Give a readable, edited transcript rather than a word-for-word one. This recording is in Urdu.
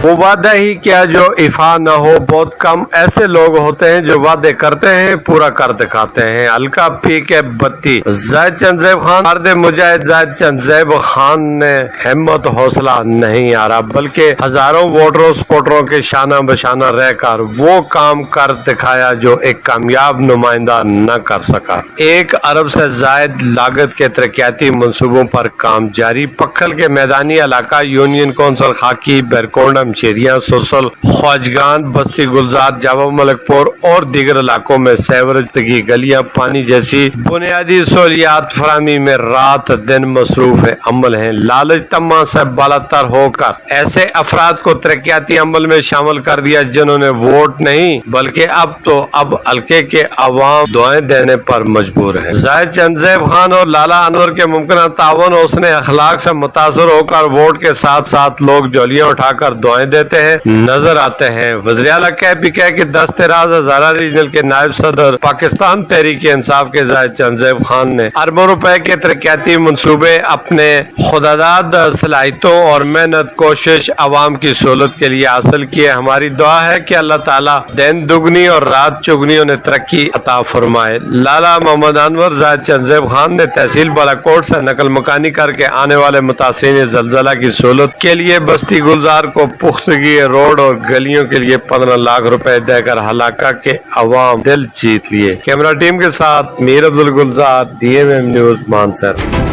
وہ وعدہ ہی کیا جو ایفا نہ ہو، بہت کم ایسے لوگ ہوتے ہیں جو وعدے کرتے ہیں پورا کر دکھاتے ہیں۔ ہلکا پی کے بتی، زاہد چند زیب خان، مرد مجاہد زاہد چند زیب خان نے ہمت حوصلہ نہیں آرا بلکہ ہزاروں ووٹروں سپورٹروں کے شانہ بشانہ رہ کر وہ کام کر دکھایا جو ایک کامیاب نمائندہ نہ کر سکا۔ 1 ارب سے زائد لاگت کے ترقیاتی منصوبوں پر کام جاری۔ پکھل کے میدانی علاقہ، یونین کونسل خاکی، بیرکونڈم، چیریاں، سوسل، خواجگان، بستی، گلزار، جاوا ملک پور اور دیگر علاقوں میں سیوریج، پختگی، گلیوں، پانی جیسی بنیادی سہولیات فراہمی میں رات دن مصروف عمل ہیں۔ لالچ طمع سے بالاتر ہو کر ایسے افراد کو ترقیاتی عمل میں شامل کر دیا جنہوں نے ووٹ نہیں بلکہ اب حلقے کے عوام دعائیں دینے پر مجبور ہیں۔ زاہد چند زیب خان اور لالا انور کے ممکنہ تعاون حسن اخلاق سے متاثر ہو کر ووٹ کے ساتھ ساتھ لوگ جولیاں اٹھا کر دعائیں دیتے ہیں نظر آتے ہیں۔ وزیر اعلیٰ کہہ کہ دست راز ہزارہ ریجنل کے نائب صدر پاکستان تحریک انصاف کے زاہد چند زیب خان نے اربوں روپے کے ترقیاتی منصوبے اپنے خودداد صلاحیتوں اور محنت کوشش عوام کی سہولت کے لیے حاصل کیے۔ ہماری دعا ہے کہ اللہ تعالیٰ دن دگنی اور رات چگنی انہیں ترقی عطا فرمائے۔ لالا محمد انور زاہد چند زیب خان نے تحصیل بالاکوٹ سے نقل مکانی کر کے آنے والے متاثرین زلزلہ کی سہولت کے لیے بستی گلزار کو پختگی روڈ اور گلیوں کے لیے 15 لاکھ روپے دے کر علاقہ کے عوام دل جیت لیے۔ کیمرہ ٹیم کے ساتھ میر عبد الگلزار، DMM نیوز، مانسہرہ۔